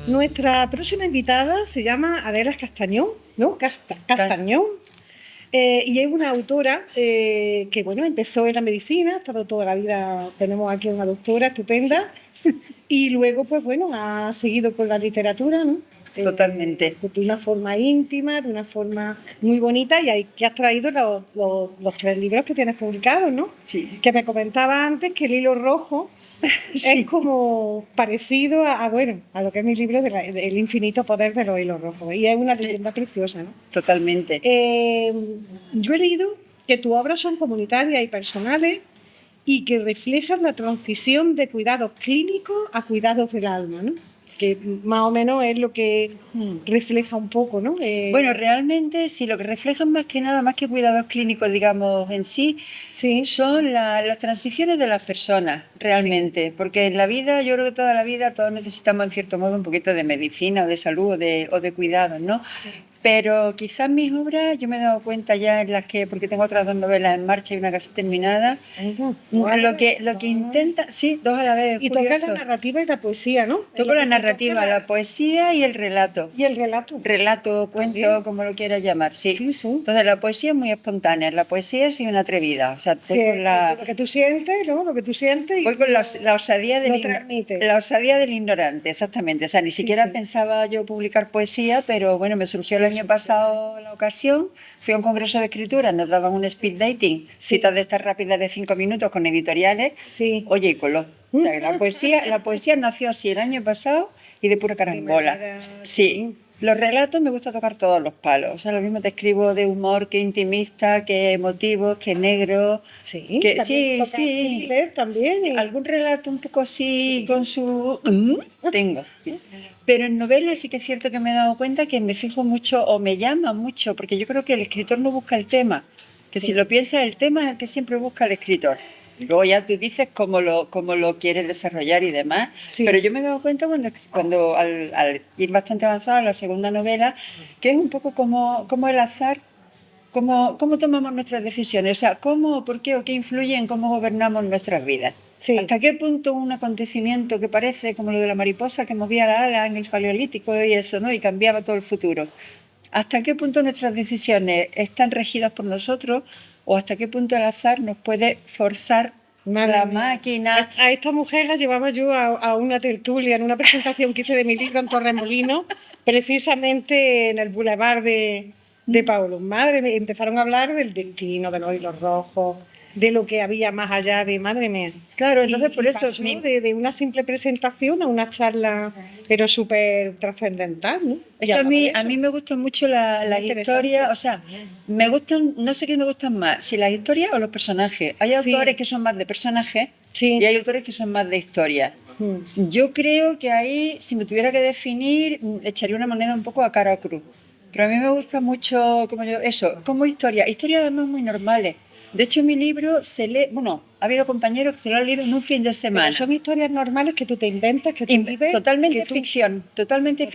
Nuestra próxima invitada se llama Adela Castañón, ¿no? Castañón. Y es una autora que, bueno, empezó en la medicina, ha estado toda la vida, tenemos aquí una doctora estupenda, y luego, pues bueno, ha seguido con la literatura, ¿no? Totalmente. De una forma íntima, de una forma muy bonita, y ahí que has traído los 3 libros que tienes publicados, ¿no? Sí. Que me comentaba antes que El hilo rojo Sí. es como parecido a lo que es mi libro El infinito poder de los hilos rojos. Y es una leyenda preciosa, ¿no? Totalmente. Yo he leído que tus obras son comunitarias y personales y que reflejan la transición de cuidados clínicos a cuidados del alma, ¿no? Que más o menos es lo que refleja un poco, ¿no? Bueno, realmente sí, lo que reflejan más que nada, más que cuidados clínicos, digamos, en sí, son las transiciones de las personas, realmente. Porque en la vida, yo creo que toda la vida, todos necesitamos en cierto modo un poquito de medicina o de salud o de cuidados, ¿no? Pero quizás mis obras, yo me he dado cuenta ya en las que, porque tengo otras 2 novelas en marcha y una casi terminada, lo que intenta, sí, 2 a la vez. Y tocas la narrativa y la poesía, ¿no? Toco la narrativa, la poesía y el relato. Y el relato. Relato, cuento, como lo quieras llamar, sí. Entonces la poesía es muy espontánea, la poesía soy una atrevida. O sea, lo que tú sientes, ¿no? Lo que tú sientes. Voy con la osadía del ignorante, exactamente. O sea, ni siquiera pensaba yo publicar poesía, pero bueno, me surgió el año pasado la ocasión, fui a un congreso de escritura, nos daban un speed dating, citas de estas rápidas de 5 minutos con editoriales, oye, y coló. O sea, la poesía nació así el año pasado y de pura carambola. Sí. Los relatos me gusta tocar todos los palos. O sea, lo mismo te escribo de humor, que intimista, que emotivo, que negro. Sí, que thriller también. Algún relato un poco así con su... tengo. Pero en novelas sí que es cierto que me he dado cuenta que me fijo mucho o me llama mucho, porque yo creo que el escritor no busca el tema. Que si lo piensas, el tema es el que siempre busca el escritor. Luego ya tú dices cómo lo quieres desarrollar y demás. Pero yo me he dado cuenta cuando al ir bastante avanzada en la segunda novela, que es un poco como el azar, cómo tomamos nuestras decisiones, o sea, por qué o qué influye en cómo gobernamos nuestras vidas. ¿Hasta qué punto un acontecimiento que parece como lo de la mariposa que movía la ala en el Paleolítico y eso, ¿no? Y cambiaba todo el futuro? ¿Hasta qué punto nuestras decisiones están regidas por nosotros o hasta qué punto el azar nos puede forzar la máquina? A esta mujer la llevaba yo a una tertulia, en una presentación que hice de mi libro en Torremolinos, precisamente en el Boulevard de Paulo. Empezaron a hablar del destino, de los hilos rojos, de lo que había más allá de madre mía. Claro, entonces por eso pasó de una simple presentación a una charla, pero súper trascendental, ¿no? Es que a mí me gustan mucho las historias, o sea, me gustan, no sé qué me gustan más, si las historias o los personajes. Hay autores que son más de personajes y hay autores que son más de historias. Yo creo que ahí, si me tuviera que definir, echaría una moneda un poco a cara o cruz. Pero a mí me gusta mucho como historias además muy normales. De hecho, mi libro se lee, ha habido compañeros que se lo han leído en un fin de semana. Pero son historias normales que tú te inventas, que tú vives. Totalmente ficción, totalmente,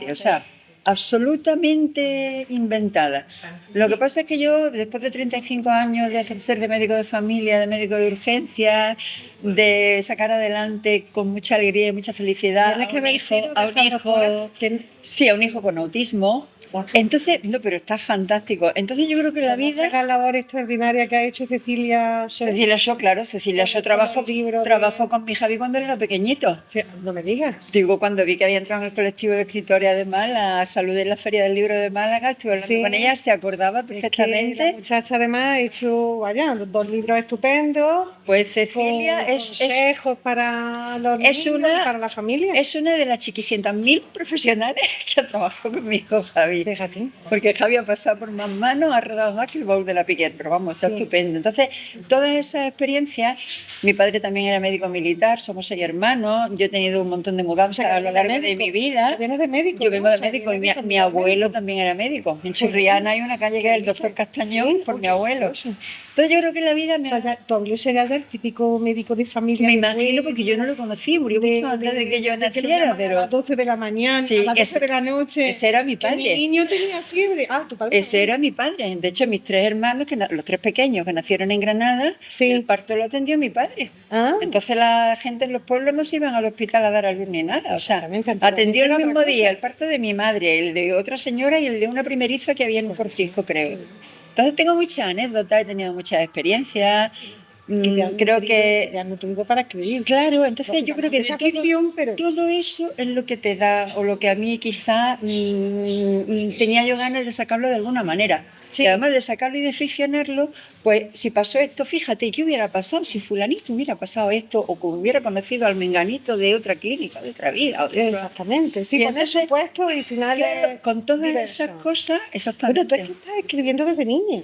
o sea, absolutamente inventada. Lo que pasa es que yo, después de 35 años de ejercer de médico de familia, de médico de urgencias, de sacar adelante con mucha alegría y mucha felicidad a un hijo con autismo. Entonces, pero está fantástico. Entonces yo creo que la vida... La labor extraordinaria que ha hecho Cecilia Shaw. Cecilia Shaw trabajó con mi Javi cuando era pequeñito. No me digas. Digo, cuando vi que había entrado en el colectivo de escritores, además, la saludé en la Feria del Libro de Málaga, estuve hablando con ella, se acordaba perfectamente. La muchacha además ha hecho, 2 libros estupendos. Pues Cecilia consejos para los niños y para la familia. Es una de las chiquicientas mil profesionales que ha trabajado con mi hijo Javi. Fíjate. Porque Javi ha pasado por más manos, ha rodado más que el baúl de la Piquet, pero vamos, está estupendo. Entonces, todas esas experiencias, mi padre también era médico militar, somos 6 hermanos, yo he tenido un montón de mudanzas a lo largo de mi vida. ¿Vienes de médico? Yo vengo de médico y mi abuelo también era médico. En Churriana hay una calle que es el Doctor Castañón por mi abuelo. Entonces yo creo que la vida me... O sea, tu abuelo sería el típico médico de familia. Me imagino, porque yo no lo conocí, murió mucho antes de que yo naciera, pero... A las 12 de la mañana, a las 12 de la noche. Ese era mi padre. niño tenía fiebre. Ah, tu padre. Ese era mi padre. De hecho, mis 3 hermanos, los 3 pequeños que nacieron en Granada, Sí. el parto lo atendió mi padre. Ah. Entonces la gente en los pueblos no se iban al hospital a dar a luz ni nada. O sea, Exactamente, atendió el era otra mismo cosa. día el parto de mi madre, el de otra señora y el de una primeriza que había en un cortijo, creo. Entonces tengo muchas anécdotas, he tenido muchas experiencias. Creo que te han nutrido para escribir. claro, entonces yo creo que Esa de ficción, pero todo eso es lo que te da, o lo que a mí quizá tenía yo ganas de sacarlo de alguna manera. Sí. Y además de sacarlo y de ficcionarlo, pues si pasó esto, fíjate, ¿qué hubiera pasado si fulanito hubiera pasado esto o que hubiera conocido al menganito de otra clínica, de otra vida? O de otra... exactamente, sí, Y poner entonces, supuestos y finales claro, con todas diversos. esas cosas, Bueno, exactamente. tú es que estás escribiendo desde niña.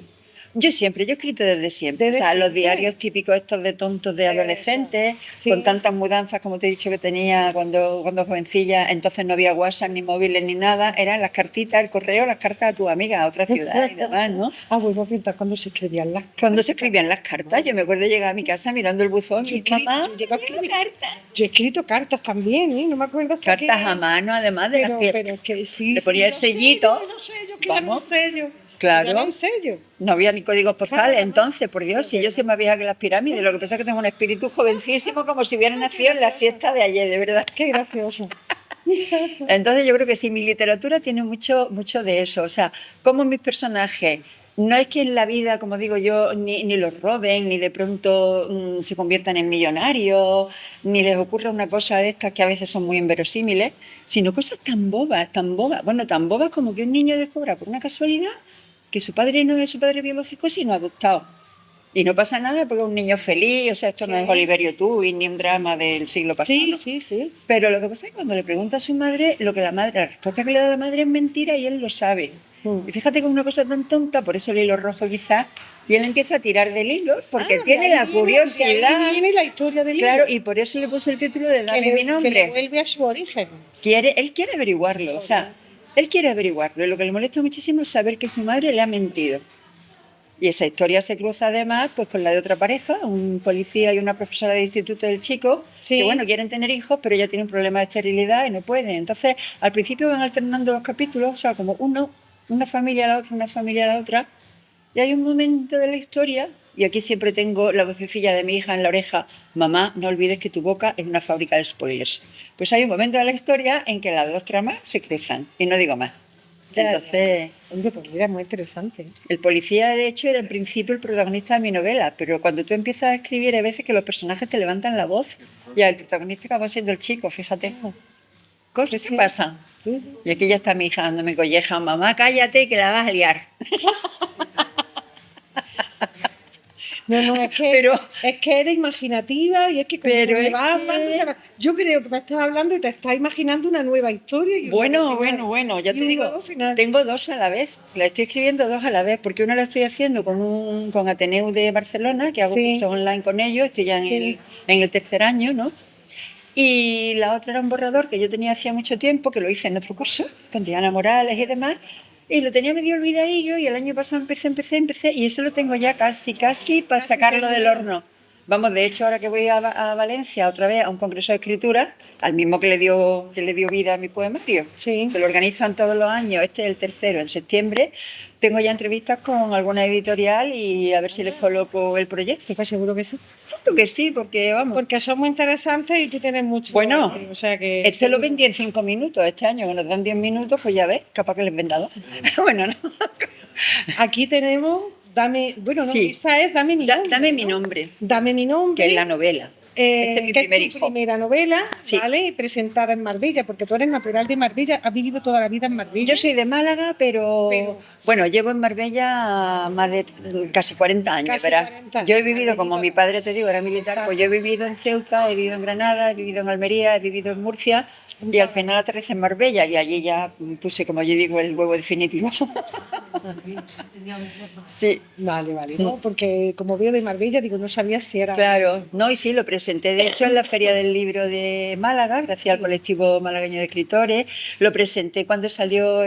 Yo he escrito desde siempre. Desde O sea, los siempre. diarios típicos estos de tontos de adolescentes, Sí. con tantas mudanzas como te he dicho que tenía cuando jovencilla, entonces no había WhatsApp, ni móviles, ni nada, eran las cartitas, el correo, las cartas a tu amiga a otra ciudad y demás, ¿no? Ah, bueno, pinta cuando se escribían las Cuando se escribían las cartas, yo me acuerdo de llegar a mi casa mirando el buzón y mamá, yo llego a escribir cartas. Yo he escrito cartas también, ¿eh? No me acuerdo hasta Cartas qué, a mano, además de las pero, que pero que sí, le sí, ponía el los sellito. sellos, los sellos, que eran Vamos. los sellos. Claro. Ya no hay sellos. No había ni códigos postales, Claro. entonces, por Dios, si yo soy más vieja que las pirámides, lo que pasa es que tengo un espíritu jovencísimo como si hubiera nacido en la siesta de ayer, de verdad. Qué gracioso. Entonces yo creo que sí, mi literatura tiene mucho, mucho de eso, o sea, como mis personajes, no es que en la vida, como digo yo, ni los roben, ni de pronto se conviertan en millonarios, ni les ocurra una cosa de estas que a veces son muy inverosímiles, sino cosas tan bobas, bueno, tan bobas como que un niño descubra por una casualidad que su padre no es su padre biológico, sino adoptado. Y no pasa nada porque es un niño feliz, o sea, esto no es Oliverio Twist ni un drama del siglo pasado. Sí. Pero lo que pasa es que cuando le pregunta a su madre, la respuesta que le da la madre es mentira y él lo sabe. Y fíjate que es una cosa tan tonta, por eso el hilo rojo quizás, y él empieza a tirar del hilo porque tiene la curiosidad. De ahí viene la historia del Claro, libro. y por eso le puse el título de Dame mi Que le nombre. vuelve a su origen. Él quiere averiguarlo, o sea, él quiere averiguarlo. Y lo que le molesta muchísimo es saber que su madre le ha mentido. Y esa historia se cruza además pues con la de otra pareja, un policía y una profesora de instituto del chico, Sí. que bueno, quieren tener hijos, pero ella tiene un problema de esterilidad y no pueden. Entonces, al principio van alternando los capítulos, o sea, como una familia a la otra, una familia a la otra, y hay un momento de la historia, y aquí siempre tengo la vocecilla de mi hija en la oreja: mamá, no olvides que tu boca es una fábrica de spoilers. Pues hay un momento de la historia en que las dos tramas se cruzan, y no digo más. Entonces, Oye, pues mira, muy interesante. el policía, de hecho, era en principio el protagonista de mi novela, pero cuando tú empiezas a escribir, hay veces que los personajes te levantan la voz y el protagonista acaba siendo el chico, fíjate. Cosas que pasan. Sí. Y aquí ya está mi hija dándome colleja: mamá, cállate que la vas a liar. No, es que, Pero- es que eres imaginativa y es que Pero conforme es vas que- hablando, yo creo que me estás hablando y te estás imaginando una nueva historia. Y un nuevo final. Bueno, ya Y te un digo, nuevo final. tengo dos a la vez, la estoy escribiendo dos a la vez, porque una la estoy haciendo con Ateneu de Barcelona, que hago Sí. cursos online con ellos, estoy ya Sí. en el tercer año, ¿no? Y la otra era un borrador que yo tenía hacía mucho tiempo, que lo hice en otro curso, con Diana Morales y demás, y lo tenía medio olvidadillo, y el año pasado empecé, y eso lo tengo ya casi para sacarlo del horno. Vamos, de hecho, ahora que voy a Valencia otra vez a un congreso de escritura, al mismo que le dio vida a mi poemario, Sí. que lo organizan todos los años, este es el tercero, en septiembre, tengo ya entrevistas con alguna editorial y a ver si les coloco el proyecto. Pues seguro que sí. Creo que sí, porque vamos. Porque son muy interesantes y tú tienes mucho. Bueno, o sea que este lo vendí en 5 minutos, este año que nos dan 10 minutos, pues ya ves, capaz que les venda dos. Bueno, no. Aquí tenemos, Sí. esa es Dame mi nombre. Dame mi ¿no? nombre, Dame mi nombre. que es la novela. Este es mi que primer es tu hijo. primera novela, Sí. ¿vale? Presentada en Marbella, porque tú eres natural de Marbella, has vivido toda la vida en Marbella. Yo soy de Málaga, pero Pero- bueno, llevo en Marbella más de casi 40 años, Casi verás. 40 años. Yo he vivido, como mi padre te digo, era militar, Exacto. pues yo he vivido en Ceuta, he vivido en Granada, he vivido en Almería, he vivido en Murcia y al final aterricé en Marbella y allí ya puse, como yo digo, el huevo definitivo. Sí. Vale, ¿no? Porque como veo de Marbella, digo, no sabía si era... Claro, no, y sí, lo presenté de hecho en la Feria del Libro de Málaga, gracias al colectivo malagueño de escritores. Lo presenté cuando salió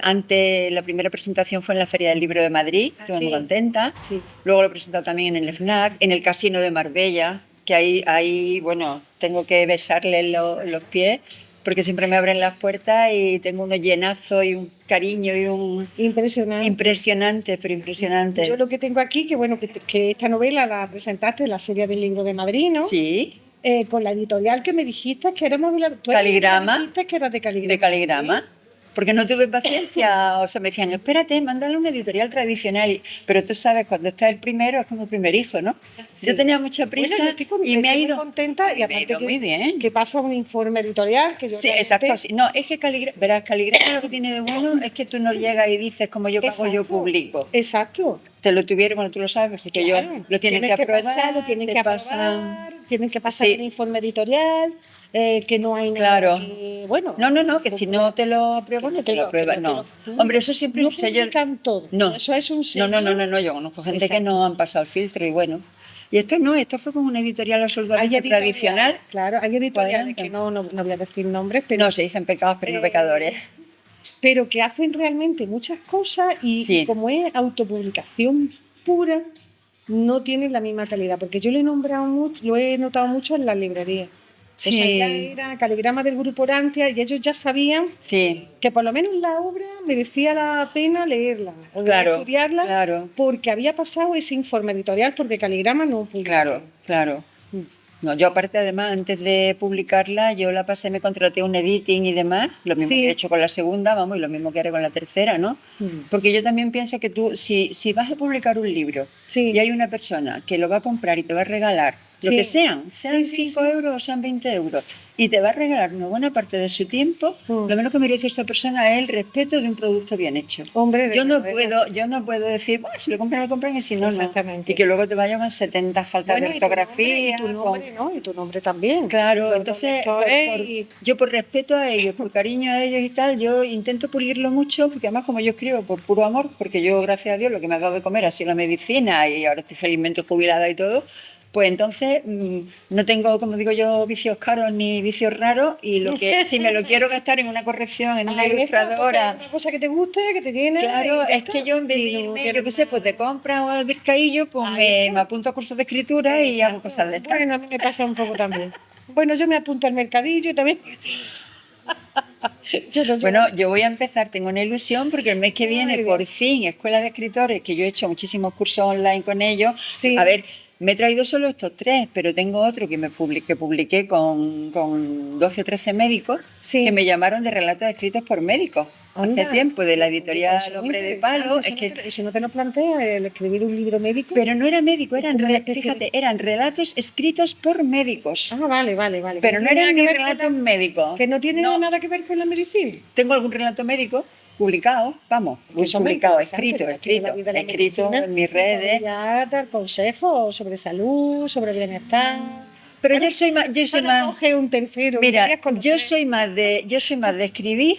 antes, la primera presentación fue en la Feria del Libro de Madrid, estuve muy Sí. contenta. Sí. Luego lo he presentado también en el FNAC, en el Casino de Marbella, que ahí bueno, tengo que besarle los pies, porque siempre me abren las puertas y tengo unos llenazos y un cariño y un... Impresionante. Impresionante, pero impresionante. Yo lo que tengo aquí, que bueno, que esta novela la presentaste en la Feria del Libro de Madrid, ¿no? Sí. Con la editorial que me dijiste que éramos de la... Caligrama. Me dijiste que eras de Caligrama. De Caligrama. Porque no tuve paciencia, o sea, me decían, espérate, mándale una editorial tradicional. Pero tú sabes, cuando está el primero, es como el primer hijo, ¿no? Sí. Yo tenía mucha prisa Bueno, yo y me ha ido... muy contenta y me ha aparte ido que, muy bien. que pasa un informe editorial que yo Sí, realmente- exacto. Sí. No, es que verás, Caligrama lo que tiene de bueno es que tú no llegas y dices, como yo pago, yo Exacto. publico. Exacto. Te lo tuvieron, bueno, tú lo sabes, porque Claro. yo lo tienen que aprobar, pasar, lo tienen te que aprobar, pasan... tienen que pasar Sí. un informe editorial, que no hay Claro. nada que, bueno, No, que si no te lo aprueban, no te lo aprueban, no. Hombre, eso siempre no es un sello... publican todo. No. Eso es un sello. No, yo conozco gente que Exacto. no han pasado el filtro y bueno. Y esto no, esto fue como una editorial absolutamente editoriales, tradicional. Claro, hay editoriales Adelante. que no voy a decir nombres, pero, No, se dicen pecados, pero no pecadores. pero que hacen realmente muchas cosas y, Sí. y como es autopublicación pura, no tienen la misma calidad. Porque yo lo he nombrado mucho, lo he notado mucho en las librerías. O sea, Sí. ya era Caligrama del Grupo Orantia y ellos ya sabían Sí, que por lo menos la obra merecía la pena leerla o Claro, estudiarla claro. porque había pasado ese informe editorial porque Caligrama no publicó. claro. No, yo aparte, además, antes de publicarla, yo la pasé, me contraté un editing y demás, lo mismo Sí. que he hecho con la segunda, vamos, y lo mismo que haré con la tercera, ¿no? Porque yo también pienso que tú, si vas a publicar un libro Sí. y hay una persona que lo va a comprar y te va a regalar, lo Sí. que sean Sí, 5 euros o sean 20 euros, y te va a regalar una buena parte de su tiempo, lo menos que merece esa persona es el respeto de un producto bien hecho. Hombre, de yo no verdad. puedo decir, bueno, si lo compran y si no, no. Exactamente. Y que luego te vayan con 70 faltas de ortografía. y tu con- nombre, ¿no? Y tu nombre también. Claro, Los entonces lectores yo por respeto a ellos, por cariño a ellos y tal, yo intento pulirlo mucho, porque además como yo escribo por puro amor, porque yo, gracias a Dios, lo que me ha dado de comer ha sido la medicina y ahora estoy felizmente jubilada y todo, pues entonces no tengo, como digo yo, vicios caros ni vicios raros y lo que si me lo quiero gastar en una corrección, en una Ahí está, porque ilustradora... es una cosa que te guste, que te llene. Claro, y ya es que está. yo en vez de Y no irme, tienes yo qué sé, pues de compra o al Vizcaíllo, pues Ahí me está. apunto a cursos de escritura y hago Exacto. cosas de estas. Bueno, a mí me pasa un poco también. Bueno, yo me apunto al mercadillo y también. Yo no sé. Bueno, yo voy a empezar, tengo una ilusión porque el mes que viene, bien. por fin, Escuela de Escritores, que yo he hecho muchísimos cursos online con ellos. Sí. A ver, me he traído solo estos 3, pero tengo otro que publiqué con 12 o 13 médicos Sí. que me llamaron de relatos escritos por médicos. Anda. Hace tiempo, de la Eso editorial es Hombre de interesante, Palo. eso Es no que te- eso no te lo plantea el escribir un libro médico. Pero no era médico, fíjate, fíjate, eran relatos escritos por médicos. Ah, vale. Pero no tiene eran nada ni que ver con relatos médicos. Que no tiene No. nada que ver con la medicina. Tengo algún relato médico publicado, vamos, Pues, hombre, publicado, interesante, escrito la vida de la escrito medicina, en mis redes. Ya dar consejos sobre salud, sobre bienestar. Pero yo soy más, Ahora coge un tercero. y mira, llegas con los yo tres. soy más de escribir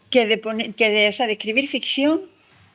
que de poner, o sea, de escribir ficción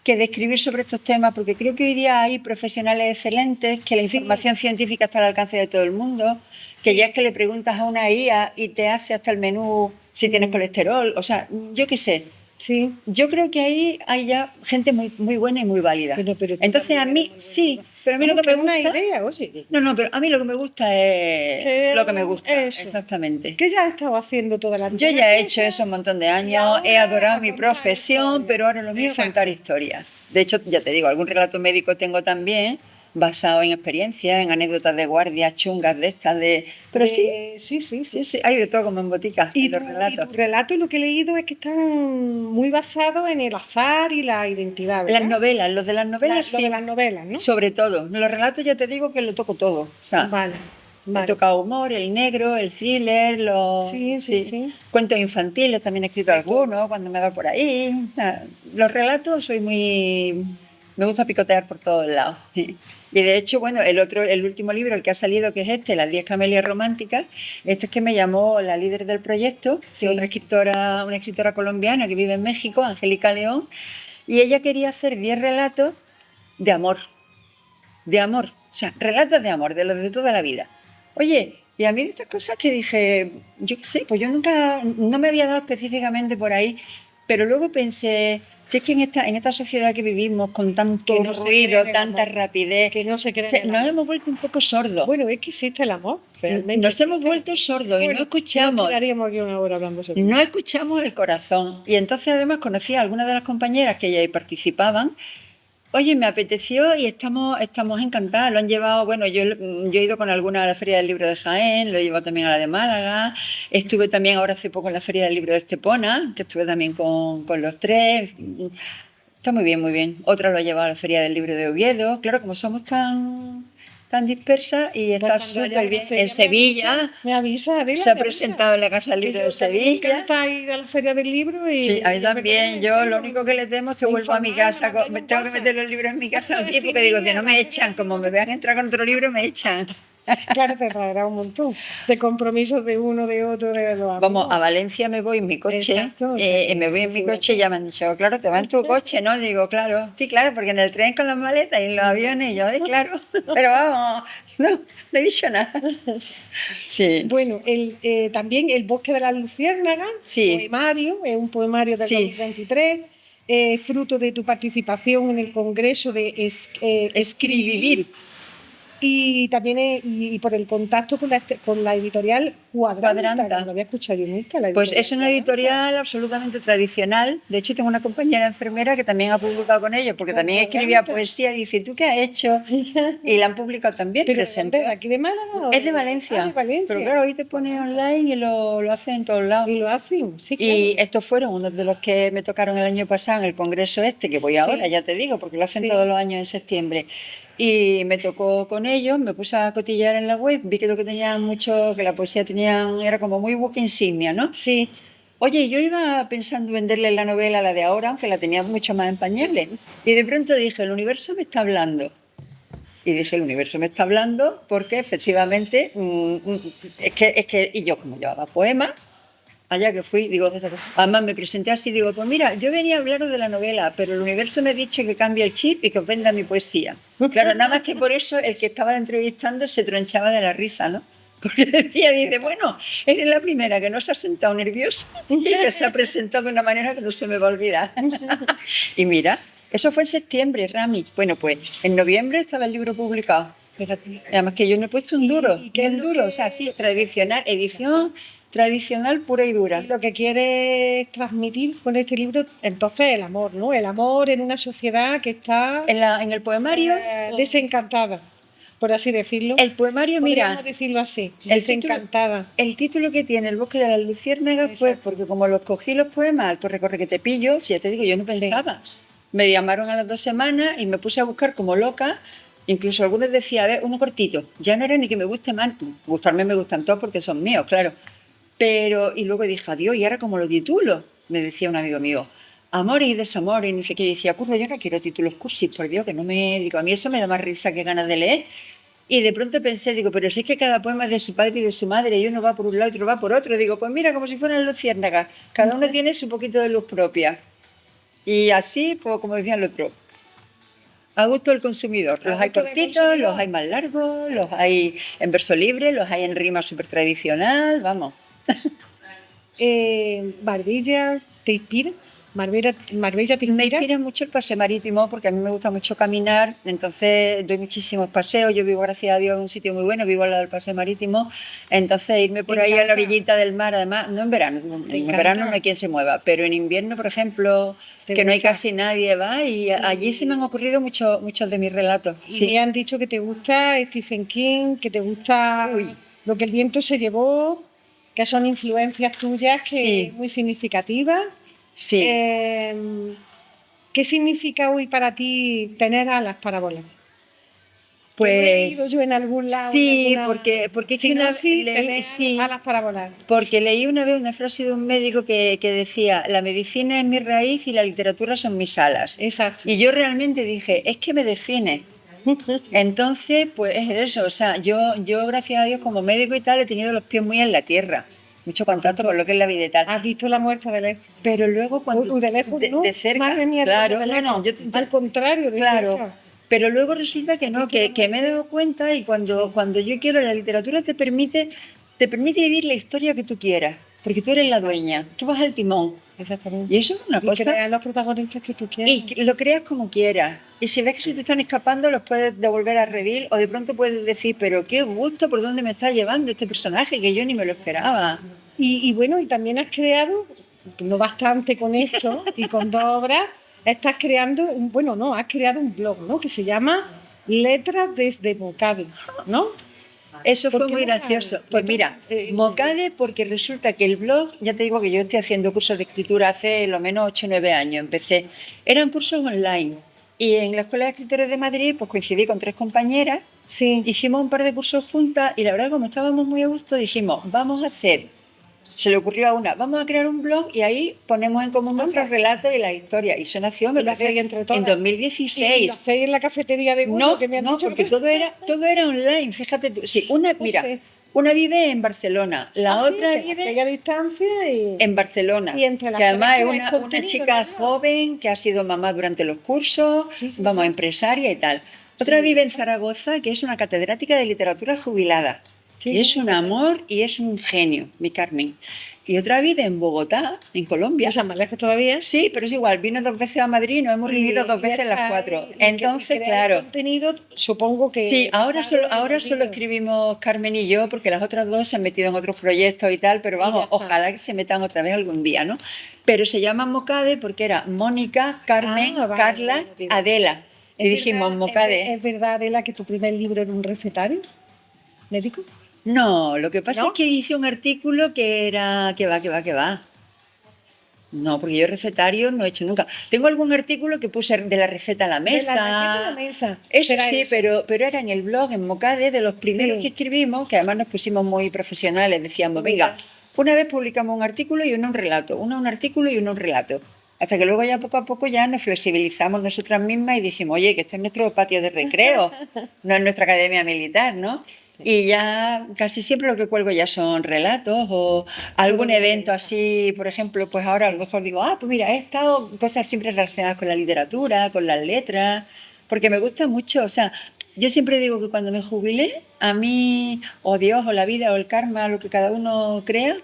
que de escribir sobre estos temas, porque creo que hoy día hay profesionales excelentes, que la Sí. información científica está al alcance de todo el mundo, que ya es que le preguntas a una IA y te hace hasta el menú si tienes colesterol, o sea, yo qué sé. Sí. Yo creo que ahí hay ya gente muy, muy buena y muy válida. Pero tú Entonces a también mí eres muy sí, buena. pero a mí lo Vamos, que me es una gusta... idea, oye. No, pero a mí lo que me gusta es Que- lo que me gusta. eso. Exactamente. Que ya has estado haciendo toda la vida. Yo ya he hecho eso un montón de Y años, ahora he adorado a mi contar profesión, historias. pero ahora lo mío es Exacto. contar historias. De hecho, ya te digo, algún relato médico tengo también, basado en experiencias, en anécdotas de guardias chungas de estas, Pero sí, Sí. hay de todo como en botica, Y en los tu relatos. relato, lo que he leído es que están muy basados en el azar y la identidad, ¿verdad? Las novelas, los de las novelas Lo sí. de las novelas, ¿no? Sobre todo. Los relatos ya te digo que lo toco todo. O sea, Vale. he tocado humor, el negro, el thriller, Sí. cuentos infantiles, también he escrito algunos cuando me va por ahí. O sea, los relatos soy muy... Me gusta picotear por todos lados. Sí. Y de hecho, bueno, el último libro, el que ha salido, que es este, Las 10 camelias románticas, este es que me llamó la líder del proyecto, Sí. una escritora colombiana que vive en México, Angélica León, y ella quería hacer 10 relatos de amor. O sea, relatos de amor, de los de toda la vida. Oye, y a mí de estas cosas que dije, yo qué sé, pues yo nunca, no me había dado específicamente por ahí, pero luego pensé que es que en esta sociedad que vivimos, con tanto Que no se ruido, cree en el tanta amor. rapidez, Que no se cree en el nos amor. hemos vuelto un poco sordos. Bueno, es que existe el amor, realmente. Nos hemos existe. vuelto sordos y Bueno, no escuchamos. Nos tiraríamos aquí una hora hablando sobre No escuchamos el corazón. Y entonces además conocí a algunas de las compañeras que ya ahí participaban. Oye, me apeteció y estamos encantadas. Lo han llevado, bueno, yo he ido con alguna a la Feria del Libro de Jaén, lo he llevado también a la de Málaga. Estuve también ahora hace poco en la Feria del Libro de Estepona, que estuve también con los tres. Está muy bien, muy bien. Otra lo ha llevado a la Feria del Libro de Oviedo. Claro, como somos tan dispersas y está Pues cuando haya súper bien. una feria, En Sevilla Me avisa, Adela, se ha me avisa. presentado en la Casa del Que Libro yo de también Sevilla. Me encanta ir a la feria del libro y... Sí, a mí y también. Yo lo único que le temo es que me vuelvo a mi informar, casa. me mandáis un Tengo que WhatsApp. meter los libros en mi casa Después así decir, porque digo que "Mira, no la me feria echan. del Como me libro". vean entrar con otro libro, me echan. Claro, te traerá un montón de compromisos de uno, de otro, de los amigos. Vamos, a Valencia me voy en mi coche. Exacto, o sea que, Me voy en mi fíjate. coche y ya me han dicho, claro, te vas en tu coche, ¿no? Digo, claro, sí, claro, porque en el tren con las maletas y en los aviones, yo, claro, pero vamos, no he dicho nada. Sí. Bueno, también El bosque de las luciérnagas, Sí. poemario, es un poemario del Sí. 2023, fruto de tu participación en el Congreso de Escribir. Y también y por el contacto con la editorial Cuadranta, Cuadranta. que no había escuchado yo nunca. La Pues editorial es una Cuadranta. editorial absolutamente tradicional. De hecho, tengo una compañera enfermera que también ha publicado con ellos, porque Con también Cuadranta. escribía poesía. Y dice, ¿tú qué has hecho? Y la han publicado también. ¿Pero de presentó. dónde? ¿De aquí de Málaga? o Es de Valencia. Ah, de Valencia. Pero claro, hoy te pones online y lo hacen en todos lados. Y lo hacen, sí, claro. Y estos fueron unos de los que me tocaron el año pasado en el congreso que voy Sí. ahora, ya te digo, porque lo hacen Sí. todos los años en septiembre. Y me tocó con ellos, me puse a cotillar en la web, vi que lo que tenían mucho, que la poesía tenían, era como muy book insignia, ¿no? Sí. Oye, yo iba pensando venderle la novela, la de ahora, aunque la tenía mucho más en pañales. Y de pronto dije, el universo me está hablando. Y dije, el universo me está hablando porque efectivamente, y yo como llevaba poemas, allá que fui, digo, además me presenté así, digo, pues mira, yo venía a hablaros de la novela, pero el universo me ha dicho que cambie el chip y que os venda mi poesía. Claro, nada más que por eso el que estaba entrevistando se tronchaba de la risa, ¿no? Porque dice, bueno, eres la primera que no se ha sentado nerviosa y que se ha presentado de una manera que no se me va a olvidar. Y mira, eso fue en septiembre, Rami. Bueno, pues en noviembre estaba el libro publicado. Fíjate. Además que yo no he puesto un duro, ¿Y qué es bien lo duro, que- o sea, sí, tradicional, edición tradicional pura y dura. Y lo que quieres transmitir con este libro, entonces el amor, ¿no? El amor en una sociedad que está En el poemario, desencantada, por así decirlo. el poemario, mira, Podríamos decirlo así, el título- desencantada. el título que tiene El bosque de las luciérnagas fue Exacto. porque como los cogí los poemas al corre que te pillo, si ya te digo, yo no pensaba. Me llamaron a las 2 semanas y me puse a buscar como loca. Incluso algunos decían, a ver, uno cortito. Ya no era ni que me guste más. Gustarme me gustan todos porque son míos, claro. Pero, y luego dije, adiós, ¿y ahora cómo lo titulo? Me decía un amigo mío, amor y desamor, y ni sé qué. Y decía, curro, yo no quiero títulos cursis, por Dios, que no me... Digo, a mí eso me da más risa que ganas de leer. Y de pronto pensé, digo, pero si es que cada poema es de su padre y de su madre, y uno va por un lado y otro va por otro. Digo, pues mira, como si fueran luciérnagas. Cada uno tiene su poquito de luz propia. Y así, pues como decía el otro, a gusto del consumidor. Los A hay gusto del cortitos, consumidor. los hay más largos, los hay en verso libre, los hay en rima súper tradicional, vamos. Marbella, ¿te inspira? Marbella te Me inspira. inspira mucho el paseo marítimo porque a mí me gusta mucho caminar, entonces doy muchísimos paseos. Yo vivo, gracias a Dios, en un sitio muy bueno, vivo al lado del paseo marítimo, entonces irme por Te ahí a la encanta. orillita del mar, además, no en verano, en encanta. verano no hay quien se mueva, pero en invierno, por ejemplo, ¿Te que no hay gusta? casi nadie, va, y allí se me han ocurrido muchos de mis relatos. Y Sí. me han dicho que te gusta Stephen King, que te gusta Uy. Lo que el viento se llevó, que son influencias tuyas que Sí. muy significativas. Sí. ¿Qué significa hoy para ti tener alas para volar? Pues Que lo he leído yo en algún lado. sí, en alguna porque es que una sinopsis, leí- tener sí. alas para volar. Porque leí una vez una frase de un médico que decía, la medicina es mi raíz y la literatura son mis alas. Exacto. Y yo realmente dije, es que me define. Entonces, pues es eso, o sea, yo gracias a Dios como médico y tal he tenido los pies muy en la tierra, mucho contacto con lo que es la vida y tal. ¿Has visto la muerte de lejos? Pero luego cuando De lejos, ¿no? de cerca, Madre mía, claro, de lejos. no, yo Al contrario, de claro. cerca. Pero luego resulta que no, que me he dado cuenta y cuando yo quiero, la literatura te permite vivir la historia que tú quieras, porque tú eres la dueña, tú vas al timón. Exactamente. Y eso es una Y cosa... crear los protagonistas que tú quieras. Y lo creas como quieras. Y si ves que se te están escapando, los puedes devolver a Revil o de pronto puedes decir, pero qué gusto, ¿por dónde me está llevando este personaje que yo ni me lo esperaba? Y bueno, y también has creado, no bastante con esto, y con 2 obras, estás creando, has creado un blog, ¿no? Que se llama Letras desde Mocade, ¿no? Eso ¿Por fue qué muy Mocade? gracioso. Pues mira, Mocade, porque resulta que el blog, ya te digo que yo estoy haciendo cursos de escritura hace lo menos 8 o 9 años, empecé. Eran cursos online. Y en la Escuela de Escritores de Madrid, pues coincidí con 3 compañeras, Sí. hicimos un par de cursos juntas y la verdad, como estábamos muy a gusto, dijimos, se le ocurrió a una, vamos a crear un blog y ahí ponemos en común nuestros relatos y las historias. Y eso nació, me Y lo parece, hacéis entre todas. en 2016. ¿Y lo hacéis en la cafetería de Goyo, No, que me han no, dicho porque que... todo era online, fíjate tú. Sí, mira, sí. una vive en Barcelona, la otra que vive hacéis a distancia y... en Barcelona, Y entre las que además es tres creáis una contenido, chica ¿no? joven que ha sido mamá durante los cursos, Sí, vamos, sí. empresaria y tal. Otra vive en Zaragoza, que es una catedrática de literatura jubilada. Sí, Y es sí, un amor y es un genio, mi Carmen. Y otra vive en Bogotá, en Colombia. O sea, más lejos todavía. Sí, pero es igual, vino 2 veces a Madrid y nos hemos reunido 2 veces las 4. Entonces, claro. Contenido, supongo que... Sí, ahora solo escribimos Carmen y yo, porque las otras 2 se han metido en otros proyectos y tal, pero vamos, ojalá que se metan otra vez algún día, ¿no? Pero se llama Mocade porque era Mónica, Carmen, Vale, Carla, vale. Adela. Y ¿Es dijimos verdad- Mocade. ¿Es verdad, Adela, que tu primer libro era un recetario médico? No, lo que pasa ¿No? es que hice un artículo que era... que va. No, porque yo recetario no he hecho nunca. Tengo algún artículo que puse de la receta a la mesa. De la receta a la mesa. Eso Será sí, eso. pero era en el blog, en Mocade, de los primeros Sí. que escribimos, que además nos pusimos muy profesionales. Decíamos, venga, una vez publicamos un artículo y uno un relato, uno un artículo y uno un relato. Hasta que luego ya poco a poco ya nos flexibilizamos nosotras mismas y dijimos, oye, que esto es nuestro patio de recreo, no es nuestra academia militar, ¿no? Y ya casi siempre lo que cuelgo ya son relatos o algún evento así, por ejemplo, pues ahora a lo mejor digo, pues mira, he estado cosas siempre relacionadas con la literatura, con las letras, porque me gusta mucho, o sea, yo siempre digo que cuando me jubile, a mí, o Dios, o la vida, o el karma, lo que cada uno crea,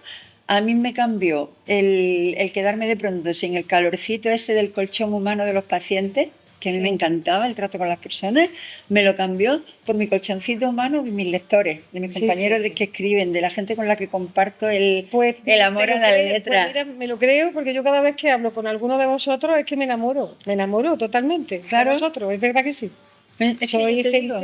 a mí me cambió el quedarme de pronto sin el calorcito ese del colchón humano de los pacientes, que a mí me encantaba el trato con las personas, me lo cambió por mi colchoncito humano y mis lectores, de mis compañeros que escriben, de la gente con la que comparto el amor a la letra. Pues mira, me lo creo porque yo cada vez que hablo con alguno de vosotros es que me enamoro totalmente. Claro. De vosotros, es verdad que sí. Es que Soy te digo,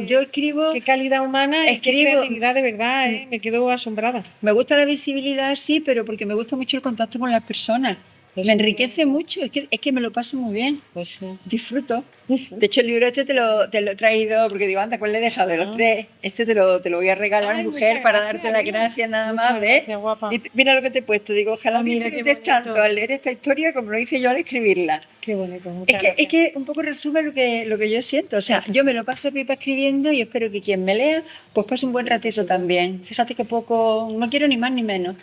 yo escribo, qué calidad humana y qué escribo- creatividad de verdad, me quedo asombrada. me gusta la visibilidad, sí, pero porque me gusta mucho el contacto con las personas. Me enriquece mucho, es que me lo paso muy bien. Pues sí. Disfruto. De hecho, el libro este te lo he traído porque digo, anda, ¿cuál le he dejado de los 3? Este te lo voy a regalar, Ay, mujer, muchas para gracias, darte las mira. gracias nada Muchas más, ¿ves? gracias, guapa. Y mira lo que te he puesto, digo, ojalá Mira, qué disfrutes bonito. tanto al leer esta historia como lo hice yo al escribirla. Qué bonito, muchas Es que un poco resume lo que yo siento. O sea, yo me lo paso pipa escribiendo y espero que quien me lea, pues pase un buen ratito también. Fíjate que poco, no quiero ni más ni menos.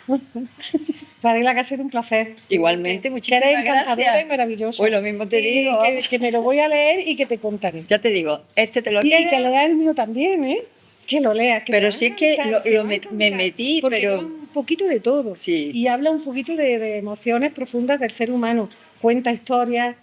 Adela, que ha sido un placer. Igualmente, muchísimas Que eres encantadora gracias. y maravillosa. Pues lo mismo te Y digo. Que me lo voy a leer y que te contaré. Ya te digo, este te lo Y que quedas. leas el mío también, ¿eh? Que lo leas. Que Pero te si va es que a encantar, lo te va a me encantar. metí, Porque pero- habla un poquito de todo. Sí. Y habla un poquito de emociones profundas del ser humano. Cuenta historias.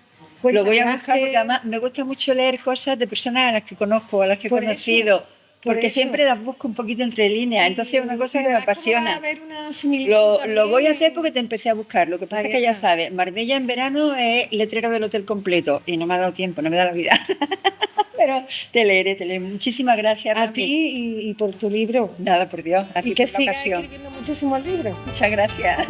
Cuenta Lo voy a buscar viajes. porque además me gusta mucho leer cosas de personas a las que conozco, a las que he Por eso, conocido, por porque eso. siempre las busco un poquito entre líneas. Entonces es una cosa que me verás cómo va a apasiona. haber una similitud Lo también. voy a hacer porque te empecé a buscar. Lo que pasa Ahí es que ya está. sabes, Marbella en verano es letrero del hotel completo y no me ha dado tiempo, no me da la vida. Pero te leeré. Muchísimas gracias, A Rami. ti y por tu libro. Nada, por Dios, a ti Y que por la sigas ocasión. escribiendo muchísimo el libro. Muchas gracias.